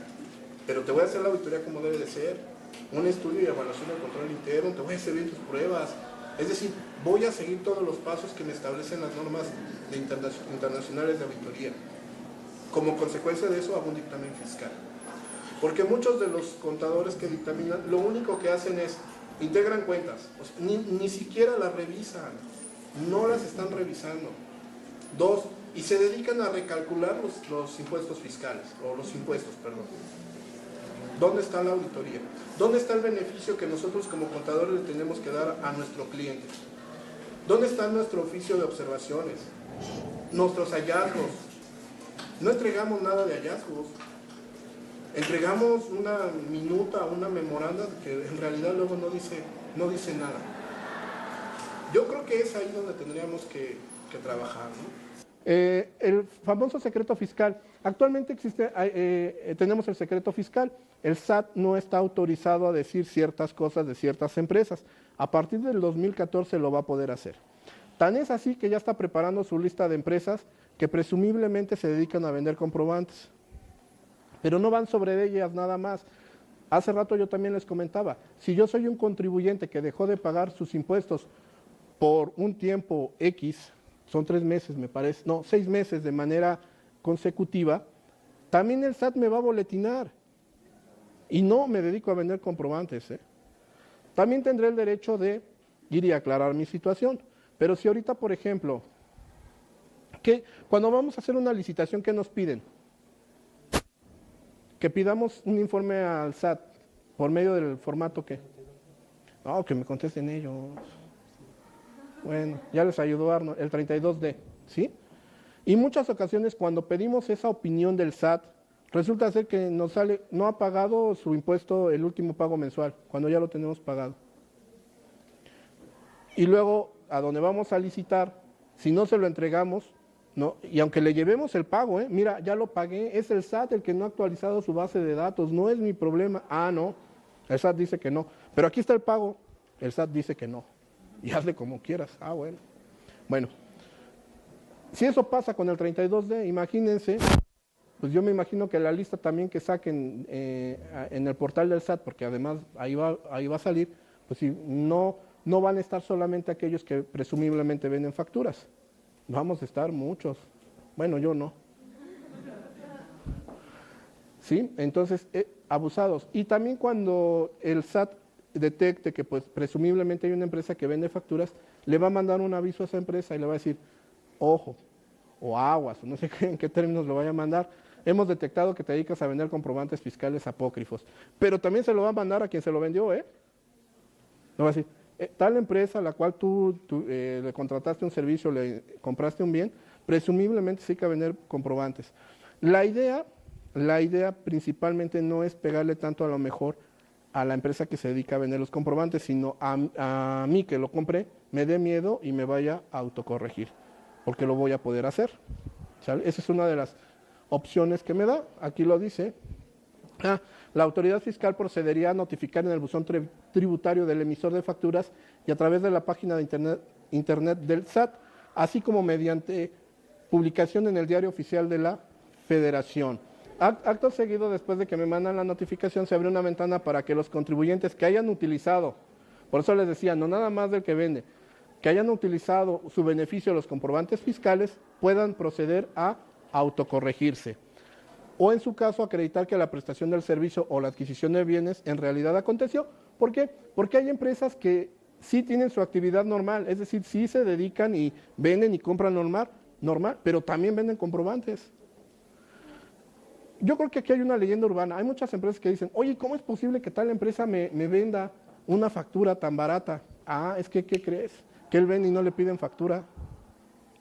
Pero te voy a hacer la auditoría como debe de ser, un estudio y evaluación de control interno, te voy a hacer bien tus pruebas. Es decir, voy a seguir todos los pasos que me establecen las normas internacionales de auditoría. Como consecuencia de eso hago un dictamen fiscal. Porque muchos de los contadores que dictaminan, lo único que hacen es, integran cuentas, o sea, ni siquiera las revisan, no las están revisando. Dos, y se dedican a recalcular los impuestos fiscales, o los impuestos, perdón. ¿Dónde está la auditoría? ¿Dónde está el beneficio que nosotros como contadores le tenemos que dar a nuestro cliente? ¿Dónde está nuestro oficio de observaciones? Nuestros hallazgos. No entregamos nada de hallazgos. Entregamos una minuta, una memoranda que en realidad luego no dice nada. Yo creo que es ahí donde tendríamos que trabajar, ¿no? El famoso secreto fiscal. Actualmente tenemos el secreto fiscal. El SAT no está autorizado a decir ciertas cosas de ciertas empresas. A partir del 2014 lo va a poder hacer. Tan es así que ya está preparando su lista de empresas que presumiblemente se dedican a vender comprobantes. Pero no van sobre ellas nada más. Hace rato yo también les comentaba, si yo soy un contribuyente que dejó de pagar sus impuestos por un tiempo X, son 3 meses me parece, no, 6 meses de manera consecutiva, también el SAT me va a boletinar. Y no me dedico a vender comprobantes. También tendré el derecho de ir y aclarar mi situación. Pero si ahorita, por ejemplo, cuando vamos a hacer una licitación, ¿qué nos piden? Que pidamos un informe al SAT por medio del formato ¿qué? No, que me contesten ellos. Bueno, ya les ayudó Arno, el 32D, ¿sí? Y muchas ocasiones cuando pedimos esa opinión del SAT, resulta ser que nos sale, no ha pagado su impuesto el último pago mensual, cuando ya lo tenemos pagado. Y luego, a donde vamos a licitar, si no se lo entregamos, ¿no? Y aunque le llevemos el pago, mira, ya lo pagué, es el SAT el que no ha actualizado su base de datos, no es mi problema. Ah, no, el SAT dice que no, pero aquí está el pago, el SAT dice que no, y hazle como quieras. Ah, bueno. Bueno, si eso pasa con el 32D, imagínense, pues yo me imagino que la lista también que saquen en el portal del SAT, porque además ahí va a salir, pues si no van a estar solamente aquellos que presumiblemente venden facturas. Vamos a estar muchos. Bueno, yo no. ¿Sí? Entonces, abusados. Y también cuando el SAT detecte que pues presumiblemente hay una empresa que vende facturas, le va a mandar un aviso a esa empresa y le va a decir, ojo, o aguas, o no sé en qué términos lo vaya a mandar, hemos detectado que te dedicas a vender comprobantes fiscales apócrifos. Pero también se lo va a mandar a quien se lo vendió, Le va a decir, tal empresa a la cual tú le contrataste un servicio, le compraste un bien, presumiblemente sí que vender comprobantes. La idea la idea principalmente no es pegarle tanto a lo mejor a la empresa que se dedica a vender los comprobantes, sino a mí que lo compré, me dé miedo y me vaya a autocorregir, porque lo voy a poder hacer. ¿Sale? Esa es una de las opciones que me da, aquí lo dice. La autoridad fiscal procedería a notificar en el buzón tributario del emisor de facturas y a través de la página de internet del SAT, así como mediante publicación en el Diario Oficial de la Federación. Acto seguido, después de que me mandan la notificación, se abre una ventana para que los contribuyentes que hayan utilizado, por eso les decía, no nada más del que vende, que hayan utilizado su beneficio los comprobantes fiscales, puedan proceder a autocorregirse. O en su caso, acreditar que la prestación del servicio o la adquisición de bienes en realidad aconteció. ¿Por qué? Porque hay empresas que sí tienen su actividad normal, es decir, sí se dedican y venden y compran normal, pero también venden comprobantes. Yo creo que aquí hay una leyenda urbana. Hay muchas empresas que dicen, oye, ¿cómo es posible que tal empresa me venda una factura tan barata? Es que, ¿qué crees? Que él vende y no le piden factura.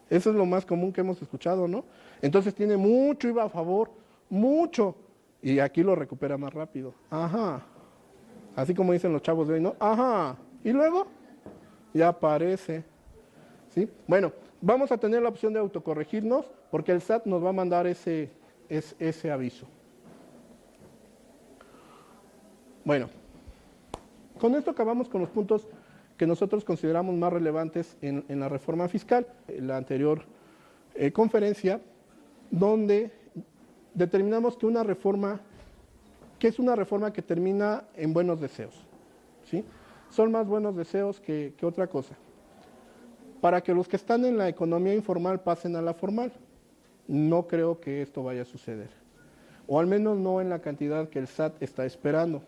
Eso es lo más común que hemos escuchado, ¿no? Entonces tiene mucho IVA a favor, mucho. Y aquí lo recupera más rápido. Ajá. Así como dicen los chavos de hoy, ¿no? Ajá. Y luego, ya aparece. ¿Sí? Bueno, vamos a tener la opción de autocorregirnos porque el SAT nos va a mandar ese aviso. Bueno, con esto acabamos con los puntos que nosotros consideramos más relevantes en la reforma fiscal, en la anterior conferencia, donde determinamos que es una reforma que termina en buenos deseos, ¿sí? Son más buenos deseos que otra cosa, para que los que están en la economía informal pasen a la formal. No creo que esto vaya a suceder, o al menos no en la cantidad que el SAT está esperando.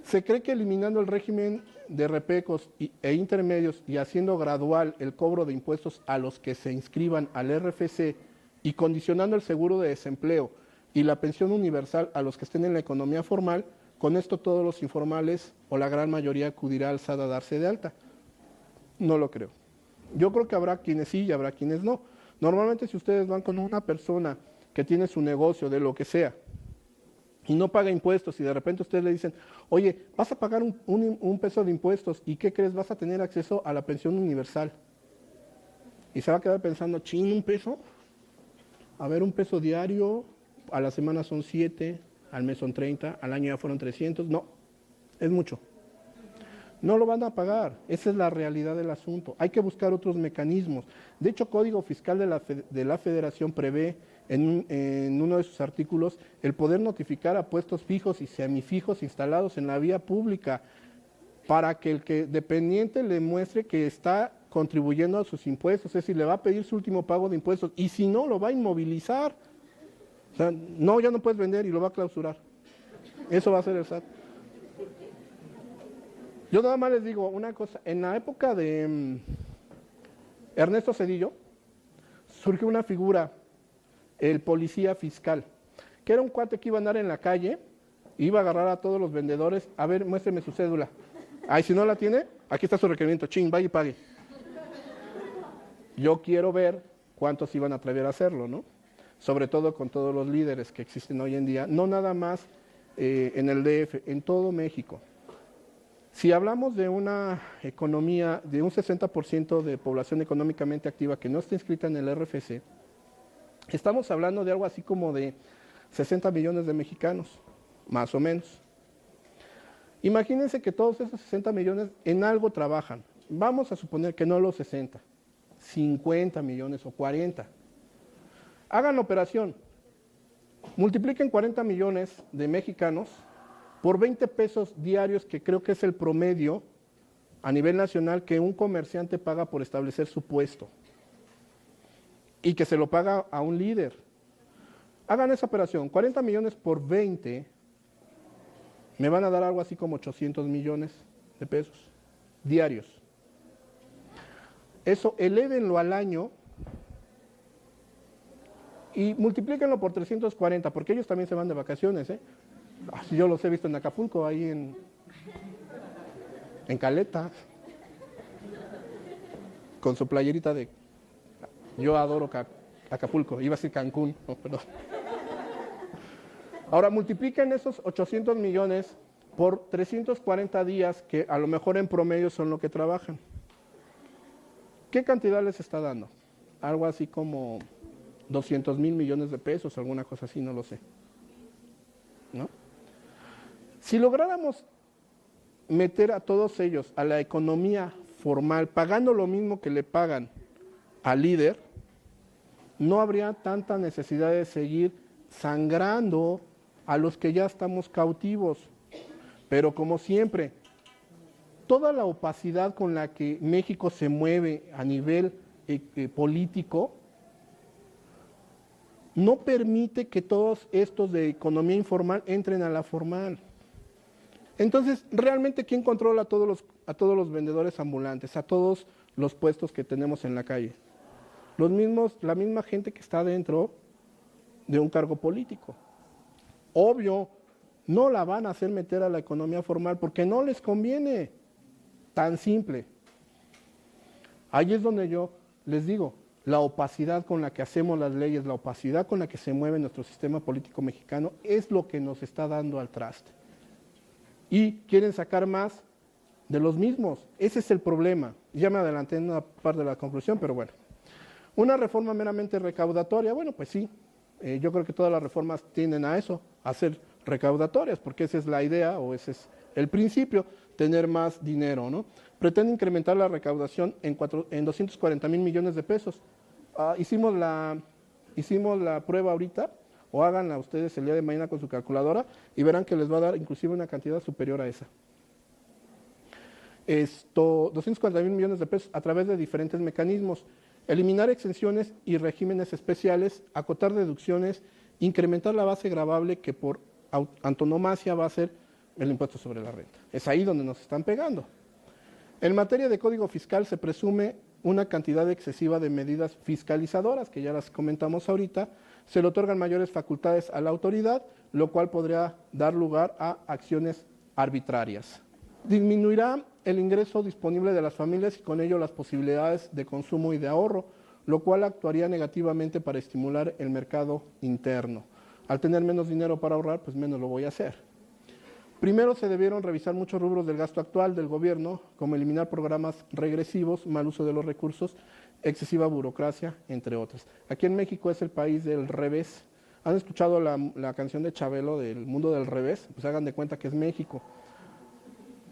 Se cree que eliminando el régimen de repecos e intermedios y haciendo gradual el cobro de impuestos a los que se inscriban al RFC y condicionando el seguro de desempleo y la pensión universal a los que estén en la economía formal, con esto todos los informales o la gran mayoría acudirá al SAT a darse de alta. No lo creo. Yo creo que habrá quienes sí y habrá quienes no. Normalmente si ustedes van con una persona que tiene su negocio de lo que sea y no paga impuestos y de repente ustedes le dicen, oye, vas a pagar un peso de impuestos y ¿qué crees? Vas a tener acceso a la pensión universal. Y se va a quedar pensando, ¿chin, un peso? A ver, un peso diario, a la semana son 7, al mes son 30, al año ya fueron 300, no, es mucho. No lo van a pagar, esa es la realidad del asunto. Hay que buscar otros mecanismos. De hecho, Código Fiscal de la Federación prevé en uno de sus artículos el poder notificar a puestos fijos y semifijos instalados en la vía pública para que el dependiente le muestre que está contribuyendo a sus impuestos, es decir, le va a pedir su último pago de impuestos y si no, lo va a inmovilizar. O sea, no, ya no puedes vender y lo va a clausurar. Eso va a hacer el SAT. Yo nada más les digo una cosa, en la época de Ernesto Zedillo surgió una figura, el policía fiscal, que era un cuate que iba a andar en la calle, iba a agarrar a todos los vendedores, a ver, muéstreme su cédula. Ay, si no la tiene, aquí está su requerimiento, ching, vaya y pague. Yo quiero ver cuántos iban a atrever a hacerlo, ¿no? Sobre todo con todos los líderes que existen hoy en día, no nada más en el DF, en todo México. Si hablamos de una economía de un 60% de población económicamente activa que no está inscrita en el RFC, estamos hablando de algo así como de 60 millones de mexicanos, más o menos. Imagínense que todos esos 60 millones en algo trabajan. Vamos a suponer que no los 60, 50 millones o 40. Hagan la operación, multipliquen 40 millones de mexicanos por 20 pesos diarios, que creo que es el promedio a nivel nacional que un comerciante paga por establecer su puesto y que se lo paga a un líder. Hagan esa operación, 40 millones por 20, me van a dar algo así como 800 millones de pesos diarios. Eso elévenlo al año y multiplíquenlo por 340, porque ellos también se van de vacaciones, ¿eh? Yo los he visto en Acapulco, ahí en Caleta, con su playerita de... Yo adoro Acapulco, iba a decir Cancún, no, perdón. Ahora multipliquen esos 800 millones por 340 días, que a lo mejor en promedio son lo que trabajan. ¿Qué cantidad les está dando? Algo así como 200 mil millones de pesos, alguna cosa así, no lo sé. ¿No? Si lográramos meter a todos ellos a la economía formal, pagando lo mismo que le pagan al líder, no habría tanta necesidad de seguir sangrando a los que ya estamos cautivos. Pero como siempre, toda la opacidad con la que México se mueve a nivel político no permite que todos estos de economía informal entren a la formal. Entonces, realmente, ¿quién controla a todos los vendedores ambulantes, a todos los puestos que tenemos en la calle? La misma gente que está dentro de un cargo político. Obvio, no la van a hacer meter a la economía formal porque no les conviene. Tan simple. Ahí es donde yo les digo, la opacidad con la que hacemos las leyes, la opacidad con la que se mueve nuestro sistema político mexicano es lo que nos está dando al traste. Y quieren sacar más de los mismos. Ese es el problema. Ya me adelanté en una parte de la conclusión, pero bueno. Una reforma meramente recaudatoria, bueno, pues sí. Yo creo que todas las reformas tienden a eso, a ser recaudatorias, porque esa es la idea o ese es el principio, tener más dinero, ¿no? Pretende incrementar la recaudación en 240 mil millones de pesos. Hicimos la prueba ahorita, o háganla ustedes el día de mañana con su calculadora y verán que les va a dar inclusive una cantidad superior a esa. 240 mil millones de pesos a través de diferentes mecanismos. Eliminar exenciones y regímenes especiales, acotar deducciones, incrementar la base gravable que por antonomasia va a ser el impuesto sobre la renta. Es ahí donde nos están pegando. En materia de código fiscal se presume una cantidad excesiva de medidas fiscalizadoras, que ya las comentamos ahorita, se le otorgan mayores facultades a la autoridad, lo cual podría dar lugar a acciones arbitrarias. Disminuirá el ingreso disponible de las familias y con ello las posibilidades de consumo y de ahorro, lo cual actuaría negativamente para estimular el mercado interno. Al tener menos dinero para ahorrar, pues menos lo voy a hacer. Primero se debieron revisar muchos rubros del gasto actual del gobierno, como eliminar programas regresivos, mal uso de los recursos, excesiva burocracia, entre otras. Aquí en México es el país del revés. ¿Han escuchado la canción de Chabelo del mundo del revés? Pues hagan de cuenta que es México,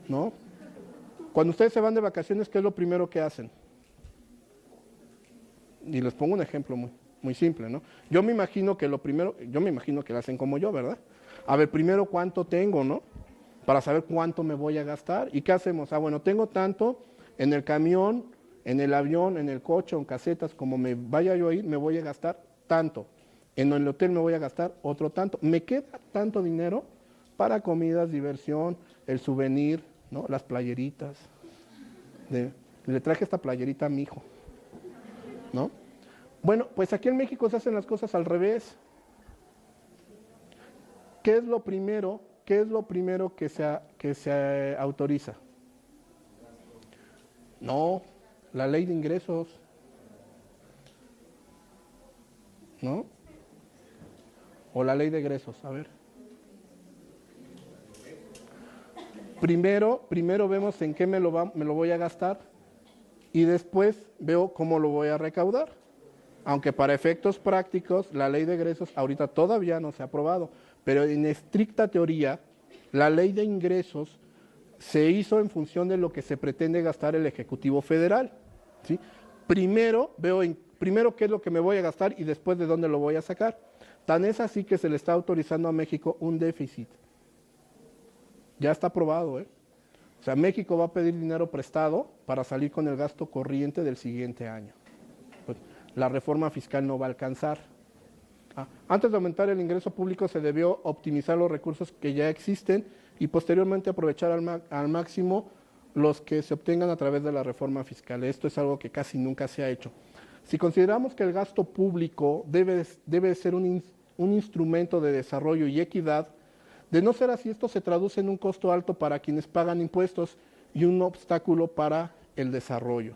¿no? Cuando ustedes se van de vacaciones, ¿qué es lo primero que hacen? Y les pongo un ejemplo muy simple, ¿no? Yo me imagino que lo hacen como yo, ¿verdad? A ver, primero cuánto tengo, ¿no? Para saber cuánto me voy a gastar. ¿Y qué hacemos? Bueno, tengo tanto en el camión, en el avión, en el coche, en casetas, como me vaya yo a ir, me voy a gastar tanto. En el hotel me voy a gastar otro tanto. Me queda tanto dinero para comidas, diversión, el souvenir, ¿no? Las playeritas. Le traje esta playerita a mi hijo, ¿no? Bueno, pues aquí en México se hacen las cosas al revés. ¿Qué es lo primero que se autoriza? No, la ley de ingresos, ¿no? O la ley de egresos, a ver. Primero vemos en qué me lo voy a gastar y después veo cómo lo voy a recaudar. Aunque para efectos prácticos la ley de egresos ahorita todavía no se ha aprobado, pero en estricta teoría la ley de ingresos se hizo en función de lo que se pretende gastar el Ejecutivo Federal, ¿sí? Primero qué es lo que me voy a gastar y después de dónde lo voy a sacar. Tan es así que se le está autorizando a México un déficit. Ya está aprobado, ¿eh? O sea, México va a pedir dinero prestado para salir con el gasto corriente del siguiente año. Pues, la reforma fiscal no va a alcanzar. Antes de aumentar el ingreso público se debió optimizar los recursos que ya existen y posteriormente aprovechar al máximo los que se obtengan a través de la reforma fiscal. Esto es algo que casi nunca se ha hecho. Si consideramos que el gasto público debe ser un instrumento de desarrollo y equidad, de no ser así, esto se traduce en un costo alto para quienes pagan impuestos y un obstáculo para el desarrollo.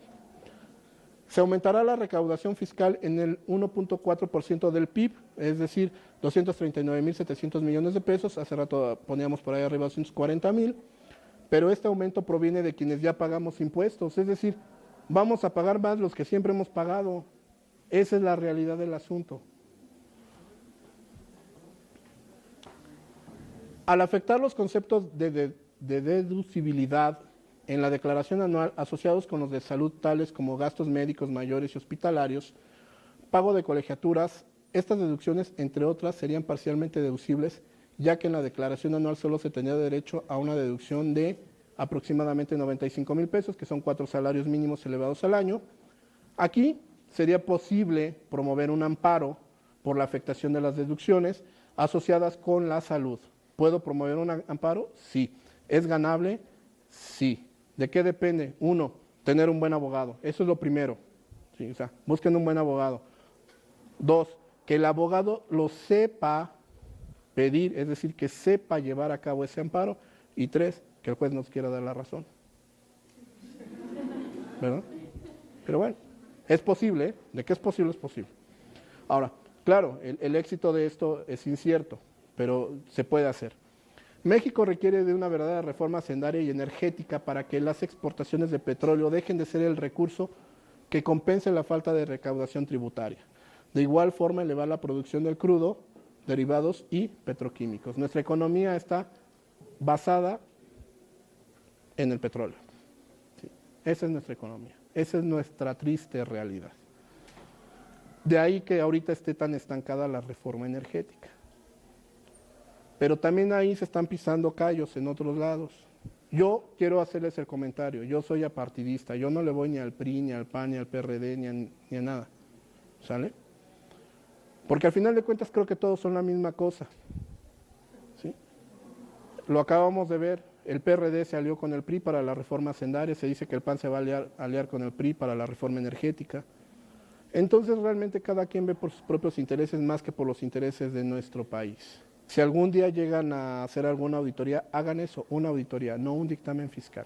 Se aumentará la recaudación fiscal en el 1.4% del PIB, es decir, 239.700 millones de pesos, hace rato poníamos por ahí arriba 240.000, pero este aumento proviene de quienes ya pagamos impuestos, es decir, vamos a pagar más los que siempre hemos pagado. Esa es la realidad del asunto. Al afectar los conceptos de deducibilidad en la declaración anual asociados con los de salud, tales como gastos médicos mayores y hospitalarios, pago de colegiaturas, estas deducciones, entre otras, serían parcialmente deducibles, ya que en la declaración anual solo se tenía derecho a una deducción de aproximadamente 95,000 pesos, que son 4 salarios mínimos elevados al año. Aquí sería posible promover un amparo por la afectación de las deducciones asociadas con la salud. ¿Puedo promover un amparo? Sí. ¿Es ganable? Sí. ¿De qué depende? 1, tener un buen abogado. Eso es lo primero. Sí, o sea, busquen un buen abogado. 2, que el abogado lo sepa pedir, es decir, que sepa llevar a cabo ese amparo. Y 3, que el juez nos quiera dar la razón. ¿Verdad? Pero bueno, es posible, ¿eh? ¿De qué es posible? Es posible. Ahora, claro, el éxito de esto es incierto, pero se puede hacer. México requiere de una verdadera reforma hacendaria y energética para que las exportaciones de petróleo dejen de ser el recurso que compense la falta de recaudación tributaria. De igual forma, elevar la producción del crudo, derivados y petroquímicos. Nuestra economía está basada en el petróleo. Sí, esa es nuestra economía, esa es nuestra triste realidad. De ahí que ahorita esté tan estancada la reforma energética. Pero también ahí se están pisando callos en otros lados. Yo quiero hacerles el comentario, yo soy apartidista, yo no le voy ni al PRI, ni al PAN, ni al PRD, ni a nada, ¿sale? Porque al final de cuentas creo que todos son la misma cosa, ¿sí? Lo acabamos de ver, el PRD se alió con el PRI para la reforma hacendaria, se dice que el PAN se va a aliar con el PRI para la reforma energética. Entonces realmente cada quien ve por sus propios intereses más que por los intereses de nuestro país. Si algún día llegan a hacer alguna auditoría, hagan eso, una auditoría, no un dictamen fiscal.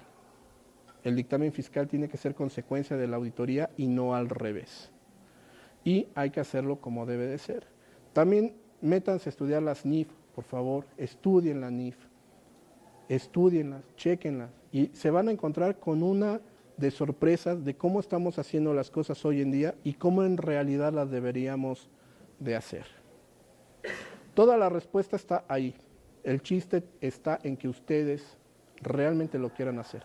El dictamen fiscal tiene que ser consecuencia de la auditoría y no al revés. Y hay que hacerlo como debe de ser. También métanse a estudiar las NIF, por favor, estudien la NIF, estúdienlas, chequenlas y se van a encontrar con una de sorpresas de cómo estamos haciendo las cosas hoy en día y cómo en realidad las deberíamos de hacer. Toda la respuesta está ahí. El chiste está en que ustedes realmente lo quieran hacer.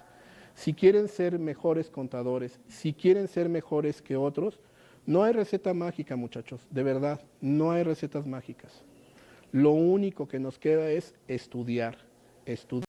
Si quieren ser mejores contadores, si quieren ser mejores que otros, no hay receta mágica, muchachos, de verdad, no hay recetas mágicas. Lo único que nos queda es estudiar, estudiar.